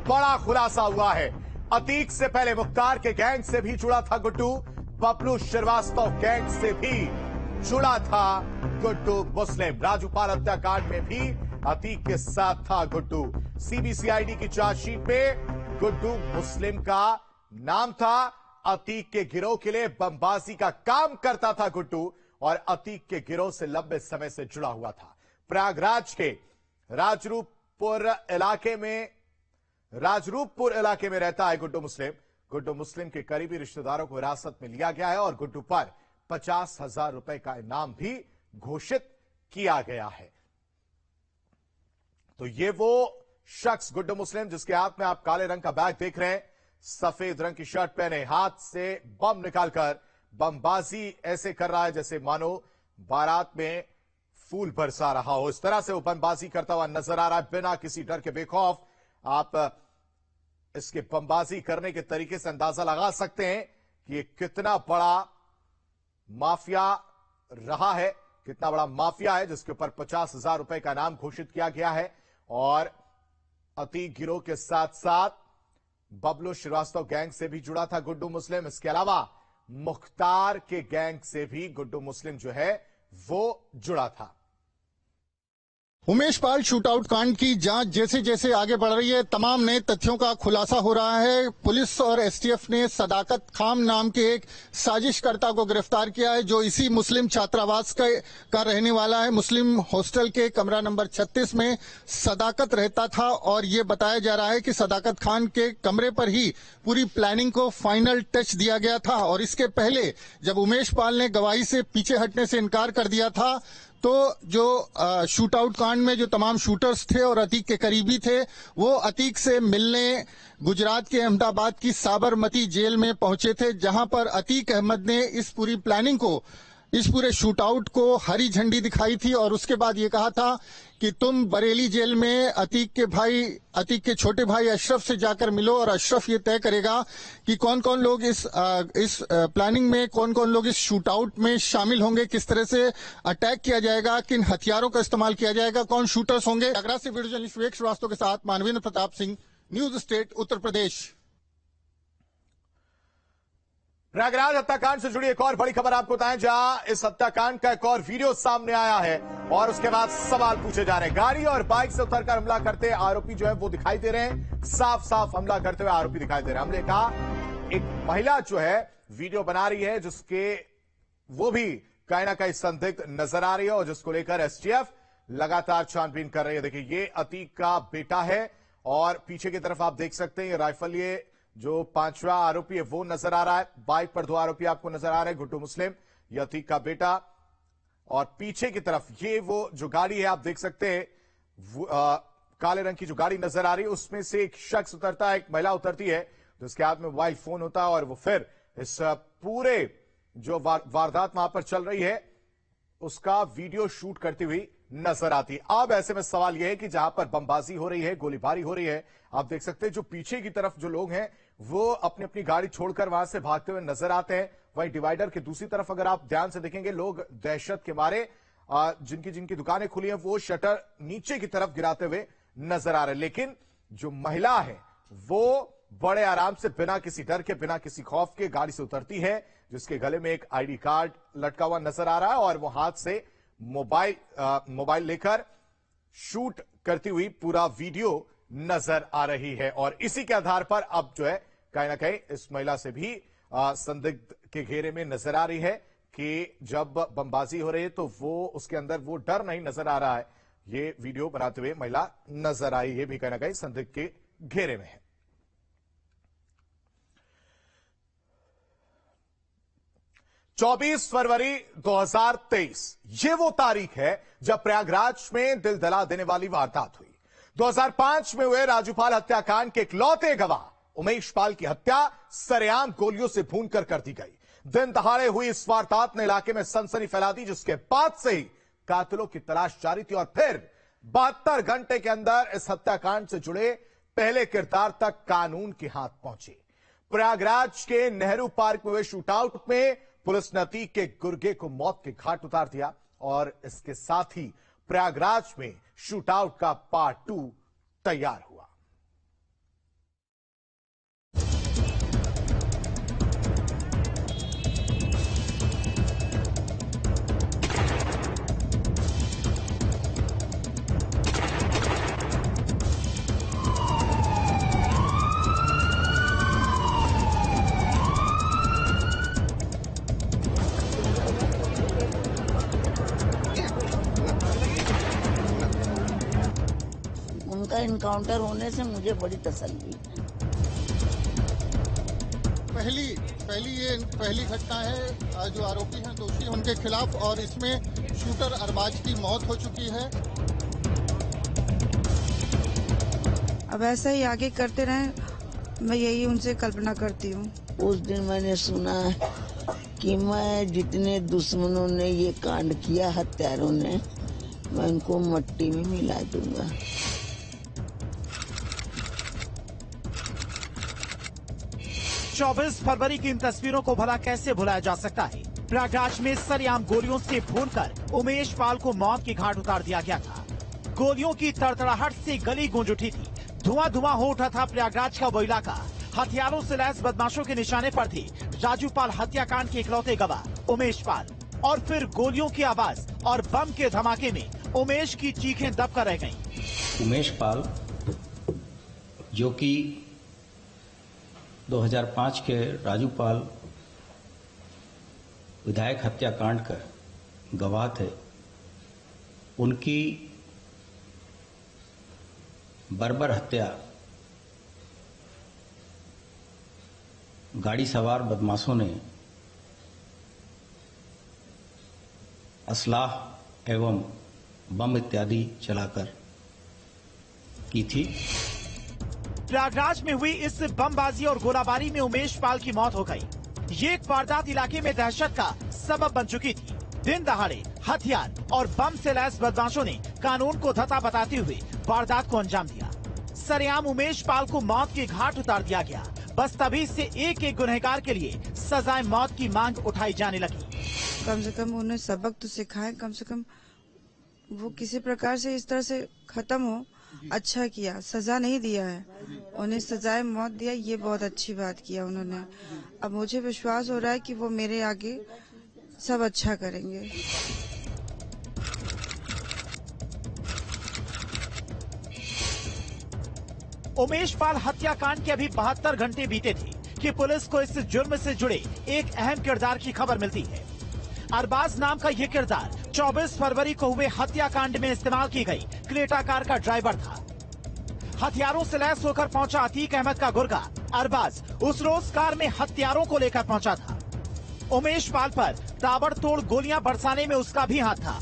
बड़ा खुलासा हुआ है। अतीक से पहले मुख्तार के गैंग से भी जुड़ा था गुड्डू। बबलू श्रीवास्तव गैंग से भी जुड़ा था गुड्डू मुस्लिम। राजूपाल हत्याकांड में भी अतीक के साथ था गुड्डू। सीबीसीआईडी की चार्जशीट में गुड्डू मुस्लिम का नाम था। अतीक के गिरोह के लिए बमबाजी का काम करता था गुड्डू और अतीक के गिरोह से लंबे समय से जुड़ा हुआ था। प्रयागराज के राजरूपपुर इलाके में रहता है गुड्डू मुस्लिम। गुड्डू मुस्लिम के करीबी रिश्तेदारों को हिरासत में लिया गया है और गुड्डू पर 50,000 रुपए का इनाम भी घोषित किया गया है। तो ये वो शख्स गुड्डू मुस्लिम जिसके हाथ में आप काले रंग का बैग देख रहे हैं, सफेद रंग की शर्ट पहने, हाथ से बम निकालकर बमबाजी ऐसे कर रहा है जैसे मानो बारात में फूल बरसा रहा हो। इस तरह से वो बमबाजी करता हुआ नजर आ रहा है बिना किसी डर के, बेखौफ। आप इसके बमबाजी करने के तरीके से अंदाजा लगा सकते हैं कि ये कितना बड़ा माफिया रहा है, कितना बड़ा माफिया है जिसके ऊपर 50,000 रुपए का इनाम घोषित किया गया है। और अतीक गिरोह के साथ साथ बबलू श्रीवास्तव गैंग से भी जुड़ा था गुड्डू मुस्लिम। इसके अलावा मुख्तार के गैंग से भी गुड्डू मुस्लिम जो है वो जुड़ा था। उमेश पाल शूटआउट कांड की जांच जैसे जैसे आगे बढ़ रही है, तमाम नए तथ्यों का खुलासा हो रहा है। पुलिस और एसटीएफ ने सदाकत खान नाम के एक साजिशकर्ता को गिरफ्तार किया है जो इसी मुस्लिम छात्रावास का रहने वाला है। मुस्लिम हॉस्टल के कमरा नंबर 36 में सदाकत रहता था और ये बताया जा रहा है कि सदाकत खान के कमरे पर ही पूरी प्लानिंग को फाइनल टच दिया गया था। और इसके पहले जब उमेश पाल ने गवाही से पीछे हटने से इनकार कर दिया था तो जो शूटआउट कांड में जो तमाम शूटर्स थे और अतीक के करीबी थे वो अतीक से मिलने गुजरात के अहमदाबाद की साबरमती जेल में पहुंचे थे, जहां पर अतीक अहमद ने इस पूरी प्लानिंग को, इस पूरे शूटआउट को हरी झंडी दिखाई थी और उसके बाद ये कहा था कि तुम बरेली जेल में अतीक के छोटे भाई अशरफ से जाकर मिलो और अशरफ ये तय करेगा कि कौन कौन लोग इस प्लानिंग में, कौन कौन लोग इस शूटआउट में शामिल होंगे, किस तरह से अटैक किया जाएगा, किन हथियारों का इस्तेमाल किया जाएगा, कौन शूटर्स होंगे। प्रयागराज से वीडियो जर्नलिस्ट विवेक श्रीवास्तव के साथ मानवेंद्र प्रताप सिंह, न्यूज स्टेट उत्तर प्रदेश। प्रयागराज हत्याकांड से जुड़ी एक और बड़ी खबर आपको बताएं, जहां इस हत्याकांड का एक और वीडियो सामने आया है और उसके बाद सवाल पूछे जा रहे हैं। गाड़ी और बाइक से उतरकर हमला करते आरोपी जो है वो दिखाई दे रहे हैं, साफ साफ हमला करते हुए आरोपी दिखाई दे रहे हैं। हमने कहा एक महिला जो है वीडियो बना रही है जिसके वो भी कहीं ना कहीं संदिग्ध नजर आ रही है और जिसको लेकर एसटीएफ लगातार छानबीन कर रही है। देखिए ये अतीक का बेटा है और पीछे की तरफ आप देख सकते हैं ये राइफल, ये जो पांचवा आरोपी है वो नजर आ रहा है। बाइक पर 2 आरोपी आपको नजर आ रहे हैं, गुड्डू मुस्लिम, ये अतीक का बेटा। और पीछे की तरफ ये वो जो गाड़ी है आप देख सकते हैं, काले रंग की जो गाड़ी नजर आ रही है उसमें से एक शख्स उतरता है, एक महिला उतरती है जिसके हाथ में मोबाइल फोन होता है और वो फिर इस पूरे जो वारदात वहां पर चल रही है उसका वीडियो शूट करती हुई नजर आती है। अब ऐसे में सवाल यह है कि जहां पर बमबाजी हो रही है, गोलीबारी हो रही है, आप देख सकते हैं जो पीछे की तरफ जो लोग हैं वो अपनी अपनी गाड़ी छोड़कर वहां से भागते हुए नजर आते हैं। वहीं डिवाइडर के दूसरी तरफ अगर आप ध्यान से देखेंगे, लोग दहशत के मारे जिनकी दुकानें खुली हैं वो शटर नीचे की तरफ गिराते हुए नजर आ रहे हैं। लेकिन जो महिला है वो बड़े आराम से बिना किसी डर के, बिना किसी खौफ के गाड़ी से उतरती है, जिसके गले में एक आईडी कार्ड लटका हुआ नजर आ रहा है और वो हाथ से मोबाइल लेकर शूट करती हुई पूरा वीडियो नजर आ रही है। और इसी के आधार पर अब जो है कहीं ना कहीं इस महिला से भी संदिग्ध के घेरे में नजर आ रही है कि जब बमबाजी हो रही है तो वो उसके अंदर वो डर नहीं नजर आ रहा है। ये वीडियो बनाते हुए महिला नजर आई, ये भी कहीं ना कहीं संदिग्ध के घेरे में है। चौबीस फरवरी 2023 ये वो तारीख है जब प्रयागराज में दिल दहला देने वाली वारदात हुई। 2005 में हुए राजूपाल हत्याकांड के इकलौते गवाह उमेश पाल की हत्या सरेआम गोलियों से भूनकर कर दी गई। दिन दहाड़े हुई इस वारदात ने इलाके में सनसनी फैला दी, जिसके बाद से ही कातिलों की तलाश जारी थी और फिर 72 घंटे के अंदर इस हत्याकांड से जुड़े पहले किरदार तक कानून के हाथ पहुंचे। प्रयागराज के नेहरू पार्क में हुए शूटआउट में पुलिस ने अतीक के गुर्गे को मौत के घाट उतार दिया और इसके साथ ही प्रयागराज में शूटआउट का पार्ट 2 तैयार हुआ। इनकाउंटर होने से मुझे बड़ी तसल्ली है। पहली घटना है जो आरोपी हैं दोषी उनके खिलाफ, और इसमें शूटर अरबाज की मौत हो चुकी है। अब ऐसा ही आगे करते रहें, मैं यही उनसे कल्पना करती हूँ। उस दिन मैंने सुना कि मैं जितने दुश्मनों ने ये कांड किया, हत्यारों ने, मैं उनको मट्टी में मिला दूंगा। चौबीस फरवरी की इन तस्वीरों को भला कैसे भुलाया जा सकता है। प्रयागराज में सरेआम गोलियों से भूनकर उमेश पाल को मौत की घाट उतार दिया गया था। गोलियों की तड़तड़ाहट से गली गूंज उठी थी। धुआं धुआं हो उठा था प्रयागराज का वो इलाका। हथियारों से लैस बदमाशों के निशाने पर थे राजू पाल हत्याकांड के इकलौते गवाह उमेश पाल। और फिर गोलियों की आवाज और बम के धमाके में उमेश की चीखें दबकर रह गईं। उमेश पाल, जो कि 2005 के राजू पाल विधायक हत्याकांड का गवाह थे, उनकी बर्बर हत्या गाड़ी सवार बदमाशों ने असलाह एवं बम इत्यादि चलाकर की थी। प्रयागराज में हुई इस बमबाजी और गोलाबारी में उमेश पाल की मौत हो गई। ये एक वारदात इलाके में दहशत का सबब बन चुकी थी। दिन दहाड़े हथियार और बम से लैस बदमाशों ने कानून को धता बताते हुए वारदात को अंजाम दिया। सरेआम उमेश पाल को मौत की घाट उतार दिया गया। बस तभी से एक एक गुनहगार के लिए सजाए मौत की मांग उठाई जाने लगी। कम से कम उन्हें सबक तो सिखाएं, कम से कम वो किसी प्रकार से इस तरह से खत्म हो। अच्छा किया, सजा नहीं दिया है, उन्हें सजाए मौत दिया, ये बहुत अच्छी बात किया उन्होंने। अब मुझे विश्वास हो रहा है कि वो मेरे आगे सब अच्छा करेंगे। उमेश पाल हत्याकांड के अभी 72 घंटे बीते थे कि पुलिस को इस जुर्म से जुड़े एक अहम किरदार की खबर मिलती है। अरबाज नाम का यह किरदार 24 फरवरी को हुए हत्याकांड में इस्तेमाल की गई क्रेटा कार का ड्राइवर था। हथियारों से लैस होकर पहुंचा अतीक अहमद का गुर्गा अरबाज उस रोज कार में हथियारों को लेकर पहुंचा था। उमेश पाल पर ताबड़तोड़ गोलियां बरसाने में उसका भी हाथ था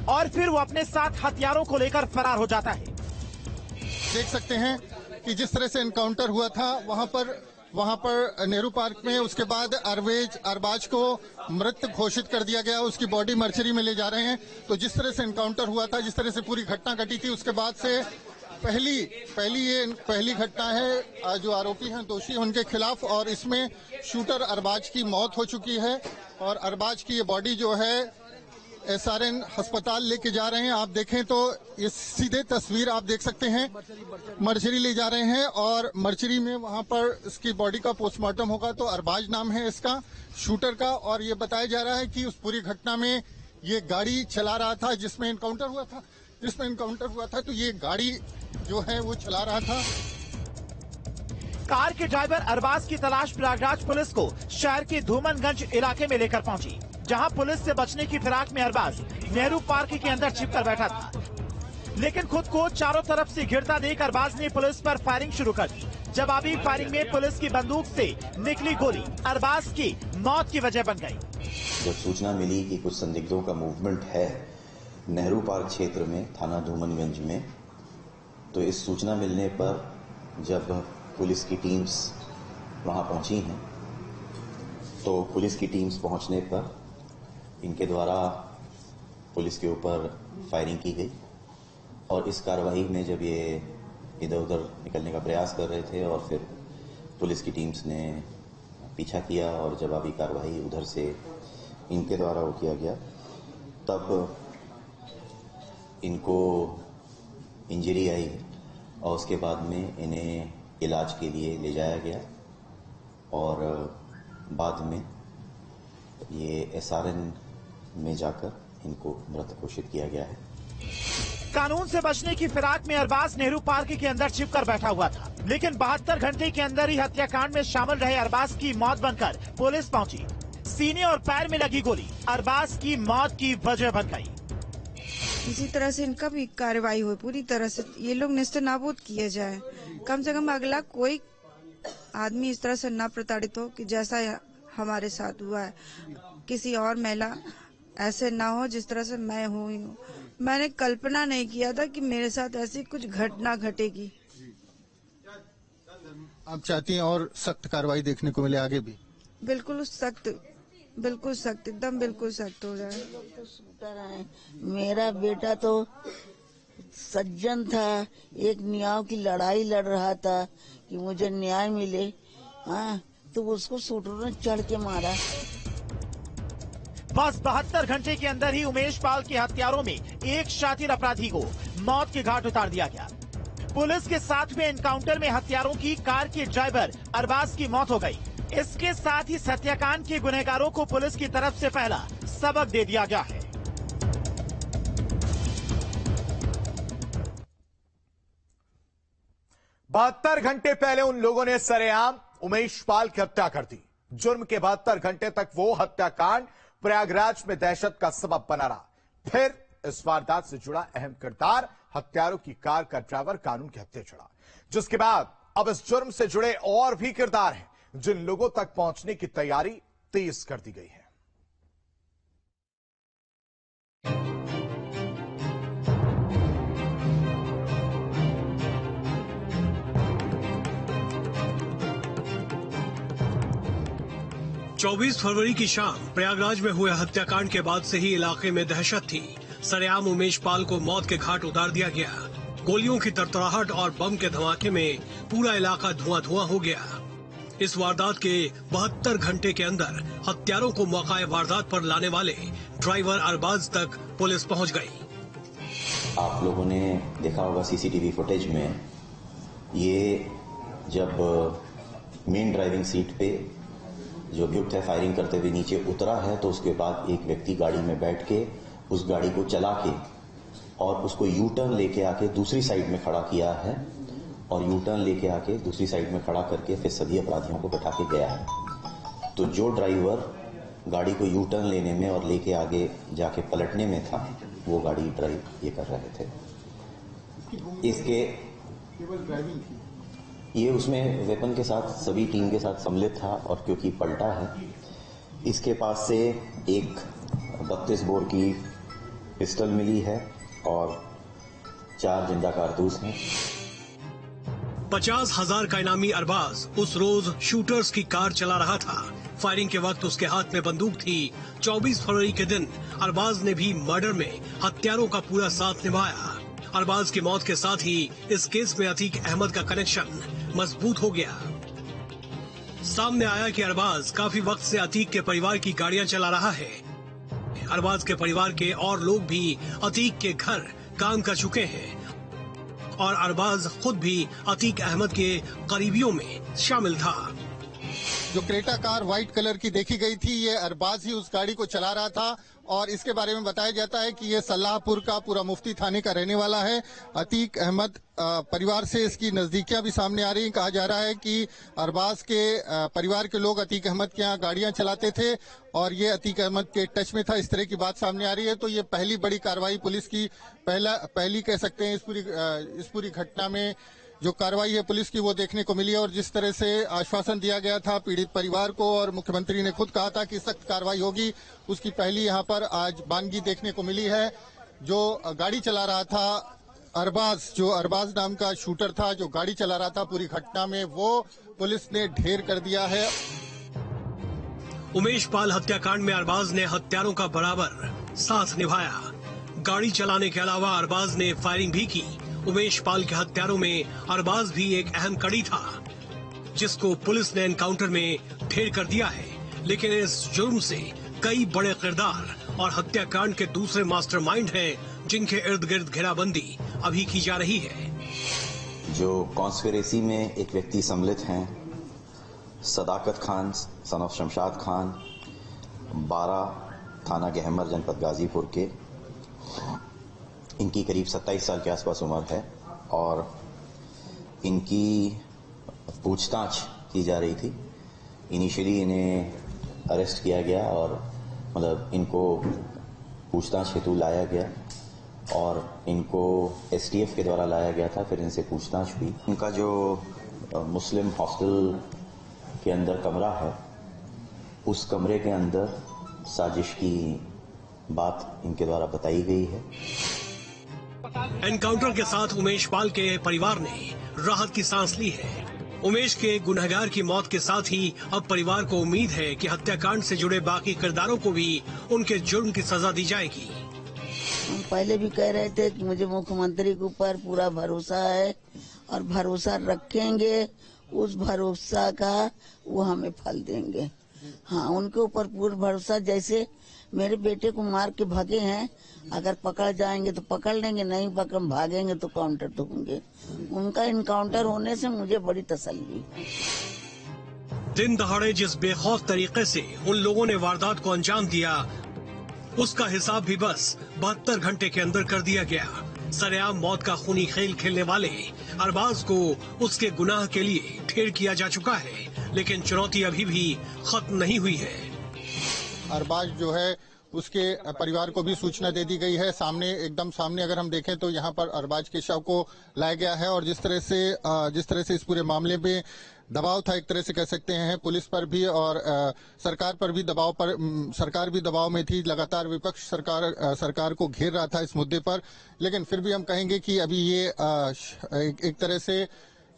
और फिर वो अपने साथ हथियारों को लेकर फरार हो जाता है। देख सकते हैं कि जिस तरह से एनकाउंटर हुआ था वहां पर नेहरू पार्क में, उसके बाद अरबाज को मृत घोषित कर दिया गया। उसकी बॉडी मर्चरी में ले जा रहे हैं। तो जिस तरह से एनकाउंटर हुआ था, जिस तरह से पूरी घटना घटी थी, उसके बाद से पहली घटना है जो आरोपी हैं दोषी उनके खिलाफ, और इसमें शूटर अरबाज की मौत हो चुकी है। और अरबाज की ये बॉडी जो है SRN अस्पताल लेके जा रहे हैं। आप देखें तो ये सीधे तस्वीर आप देख सकते हैं, मर्चरी ले जा रहे हैं और मर्चरी में वहां पर इसकी बॉडी का पोस्टमार्टम होगा। तो अरबाज नाम है इसका, शूटर का। और ये बताया जा रहा है कि उस पूरी घटना में ये गाड़ी चला रहा था जिसमें एनकाउंटर हुआ था। तो ये गाड़ी जो है वो चला रहा था। कार के ड्राइवर अरबाज की तलाश प्रयागराज पुलिस को शहर के धूमनगंज इलाके में लेकर पहुंची, जहां पुलिस से बचने की फिराक में अरबाज नेहरू पार्क के अंदर छिपकर बैठा था। लेकिन खुद को चारों तरफ से घिरता देख अरबाज ने पुलिस पर फायरिंग शुरू कर दी। जवाबी फायरिंग में पुलिस की बंदूक से निकली गोली अरबाज की मौत की वजह बन गई। जब सूचना मिली कि कुछ संदिग्धों का मूवमेंट है नेहरू पार्क क्षेत्र में, थाना धूमनगंज में, तो इस सूचना मिलने पर जब पुलिस की टीम्स वहां पहुंची हैं, तो पुलिस की टीम्स पहुंचने पर इनके द्वारा पुलिस के ऊपर फायरिंग की गई। और इस कार्रवाई में जब ये इधर उधर निकलने का प्रयास कर रहे थे और फिर पुलिस की टीम्स ने पीछा किया और जवाबी कार्रवाई उधर से इनके द्वारा वो किया गया, तब इनको इंजरी आई और उसके बाद में इन्हें इलाज के लिए ले जाया गया और बाद में ये SRN में जाकर इनको मृत घोषित किया गया है। कानून से बचने की फिराक में अरबाज नेहरू पार्क के अंदर छिपकर बैठा हुआ था, लेकिन 72 घंटे के अंदर ही हत्याकांड में शामिल रहे अरबाज की मौत बनकर पुलिस पहुंची। सीने और पैर में लगी गोली अरबाज की मौत की वजह बन गई। किसी तरह से इनका भी कार्रवाई हो, पूरी तरह से ये लोग नेस्तनाबूद किए जाए। कम से कम अगला कोई आदमी इस तरह से ना प्रताड़ित हो कि जैसा हमारे साथ हुआ है, किसी और महिला ऐसे ना हो जिस तरह से मैं हुई हूँ। मैंने कल्पना नहीं किया था कि मेरे साथ ऐसी कुछ घटना घटेगी। आप चाहती हैं और सख्त कार्रवाई देखने को मिले आगे भी? बिल्कुल सख्त, एकदम बिल्कुल सख्त हो जाए। मेरा बेटा तो सज्जन था, एक न्याय की लड़ाई लड़ रहा था कि मुझे न्याय मिले, हाँ, तो उसको शूटरों ने चढ़ के मारा। बस 72 घंटे के अंदर ही उमेश पाल के हत्यारों में एक शातिर अपराधी को मौत के घाट उतार दिया गया। पुलिस के साथ हुए एनकाउंटर में हत्यारों की कार के ड्राइवर अरबाज की मौत हो गई। इसके साथ ही इस हत्याकांड के गुनहगारों को पुलिस की तरफ से पहला सबक दे दिया गया है। बहत्तर घंटे पहले उन लोगों ने सरेआम उमेश पाल की हत्या कर दी। जुर्म के 72 घंटे तक वो हत्याकांड प्रयागराज में दहशत का सबब बना रहा। फिर इस वारदात से जुड़ा अहम किरदार हत्यारों की कार का ड्राइवर कानून के हत्थे चढ़ा, जिसके बाद अब इस जुर्म से जुड़े और भी किरदार हैं जिन लोगों तक पहुंचने की तैयारी तेज कर दी गई है। चौबीस फरवरी की शाम प्रयागराज में हुए हत्याकांड के बाद से ही इलाके में दहशत थी। सरेआम उमेश पाल को मौत के घाट उतार दिया गया। गोलियों की तरतराहट और बम के धमाके में पूरा इलाका धुआं हो गया। इस वारदात के 72 घंटे के अंदर हत्यारों को मौका वारदात पर लाने वाले ड्राइवर अरबाज तक पुलिस पहुंच गई। आप लोगों ने देखा होगा सीसीटीवी फुटेज में, ये जब मेन ड्राइविंग सीट पे जो गिफ्ट है फायरिंग करते हुए नीचे उतरा है, तो उसके बाद एक व्यक्ति गाड़ी में बैठ के उस गाड़ी को चला के और उसको यू टर्न लेके आके दूसरी साइड में खड़ा किया है और यू टर्न लेके आके दूसरी साइड में खड़ा करके फिर सभी अपराधियों को बैठा के गया है। तो जो ड्राइवर गाड़ी को यू टर्न लेने में और लेके आगे जाके पलटने में था, वो गाड़ी ड्राइव ये कर रहे थे। इसके केवल ड्राइविंग थी, ये उसमें वेपन के साथ सभी टीम के साथ सम्मिलित था और क्योंकि पलटा है, इसके पास से एक 32 बोर की पिस्टल मिली है और 4 जिंदा कारतूस हैं। 50,000 का इनामी अरबाज उस रोज शूटर्स की कार चला रहा था। फायरिंग के वक्त उसके हाथ में बंदूक थी। 24 फरवरी के दिन अरबाज ने भी मर्डर में हत्यारों का पूरा साथ निभाया। अरबाज की मौत के साथ ही इस केस में अतीक अहमद का कनेक्शन मजबूत हो गया। सामने आया कि अरबाज काफी वक्त से अतीक के परिवार की गाड़ियां चला रहा है। अरबाज के परिवार के और लोग भी अतीक के घर काम कर चुके हैं और अरबाज खुद भी अतीक अहमद के करीबियों में शामिल था। जो क्रेटा कार व्हाइट कलर की देखी गई थी, ये अरबाज ही उस गाड़ी को चला रहा था और इसके बारे में बताया जाता है कि ये सल्लाहपुर का पूरा मुफ्ती थाने का रहने वाला है। अतीक अहमद परिवार से इसकी नजदीकियां भी सामने आ रही हैं। कहा जा रहा है कि अरबाज के परिवार के लोग अतीक अहमद के यहाँ गाड़ियां चलाते थे और ये अतीक अहमद के टच में था, इस तरह की बात सामने आ रही है। तो ये पहली बड़ी कार्रवाई पुलिस की पहली कह सकते हैं इस पूरी घटना में जो कार्रवाई है पुलिस की, वो देखने को मिली है। और जिस तरह से आश्वासन दिया गया था पीड़ित परिवार को और मुख्यमंत्री ने खुद कहा था कि सख्त कार्रवाई होगी, उसकी पहली यहाँ पर आज बानगी देखने को मिली है। जो गाड़ी चला रहा था अरबाज, जो अरबाज नाम का शूटर था जो गाड़ी चला रहा था पूरी घटना में, वो पुलिस ने ढेर कर दिया है। उमेश पाल हत्याकांड में अरबाज ने हत्यारों का बराबर साथ निभाया। गाड़ी चलाने के अलावा अरबाज ने फायरिंग भी की। उमेश पाल के हत्यारों में अरबाज भी एक अहम कड़ी था, जिसको पुलिस ने एनकाउंटर में ढेर कर दिया है। लेकिन इस जुर्म से कई बड़े किरदार और हत्याकांड के दूसरे मास्टरमाइंड हैं, जिनके इर्द गिर्द घेराबंदी अभी की जा रही है। जो कॉन्स्पिरेसी में एक व्यक्ति सम्मिलित हैं, सदाकत खान सन ऑफ शमशाद खान, 12 थाना गहमर जनपद गाजीपुर के। इनकी करीब 27 साल के आसपास उम्र है और इनकी पूछताछ की जा रही थी। इनिशियली इन्हें अरेस्ट किया गया और मतलब इनको पूछताछ हेतु लाया गया और इनको एसटीएफ के द्वारा लाया गया था। फिर इनसे पूछताछ हुई। उनका जो मुस्लिम हॉस्टल के अंदर कमरा है, उस कमरे के अंदर साजिश की बात इनके द्वारा बताई गई है। एनकाउंटर के साथ उमेश पाल के परिवार ने राहत की सांस ली है। उमेश के गुनहगार की मौत के साथ ही अब परिवार को उम्मीद है कि हत्याकांड से जुड़े बाकी किरदारों को भी उनके जुर्म की सजा दी जाएगी। हम पहले भी कह रहे थे कि मुझे मुख्यमंत्री के ऊपर पूरा भरोसा है और भरोसा रखेंगे, उस भरोसा का वो हमें फल देंगे। हाँ, उनके ऊपर पूरा भरोसा। जैसे मेरे बेटे को मार के भागे हैं, अगर पकड़ जाएंगे तो पकड़ लेंगे, नहीं पकड़ भागेंगे तो काउंटर ठोकेंगे। उनका इनकाउंटर होने से मुझे बड़ी तसल्ली। दिन दहाड़े जिस बेखौफ तरीके से उन लोगों ने वारदात को अंजाम दिया, उसका हिसाब भी बस 72 घंटे के अंदर कर दिया गया। सरेआम मौत का खूनी खेल खेलने वाले अरबाज को उसके गुनाह के लिए ढेर किया जा चुका है, लेकिन चुनौती अभी भी खत्म नहीं हुई है। अरबाज जो है उसके परिवार को भी सूचना दे दी गई है। सामने, एकदम सामने अगर हम देखें तो यहाँ पर अरबाज के शव को लाया गया है और जिस तरह से इस पूरे मामले में दबाव था, एक तरह से कह सकते हैं पुलिस पर भी और सरकार पर भी सरकार भी दबाव में थी। लगातार विपक्ष सरकार को घेर रहा था इस मुद्दे पर, लेकिन फिर भी हम कहेंगे कि अभी ये एक तरह से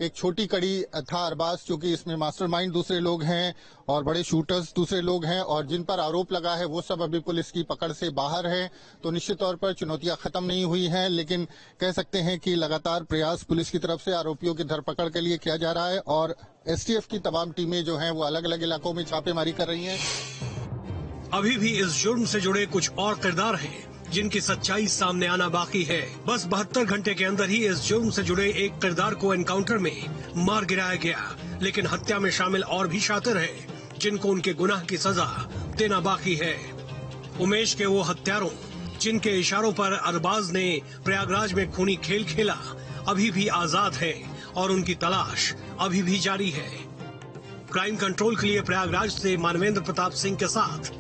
एक छोटी कड़ी था अरबाज, क्योंकि इसमें मास्टरमाइंड दूसरे लोग हैं और बड़े शूटर्स दूसरे लोग हैं और जिन पर आरोप लगा है वो सब अभी पुलिस की पकड़ से बाहर है। तो निश्चित तौर पर चुनौतियां खत्म नहीं हुई हैं, लेकिन कह सकते हैं कि लगातार प्रयास पुलिस की तरफ से आरोपियों की धरपकड़ के लिए किया जा रहा है और एसटीएफ की तमाम टीमें जो हैं वो अलग अलग इलाकों में छापेमारी कर रही हैं। अभी भी इस जुर्म से जुड़े कुछ और किरदार हैं जिनकी सच्चाई सामने आना बाकी है। बस 72 घंटे के अंदर ही इस जुर्म से जुड़े एक किरदार को एनकाउंटर में मार गिराया गया, लेकिन हत्या में शामिल और भी शातिर हैं जिनको उनके गुनाह की सजा देना बाकी है। उमेश के वो हत्यारों जिनके इशारों पर अरबाज ने प्रयागराज में खूनी खेल खेला, अभी भी आजाद है और उनकी तलाश अभी भी जारी है। क्राइम कंट्रोल के लिए प्रयागराज से मानवेंद्र प्रताप सिंह के साथ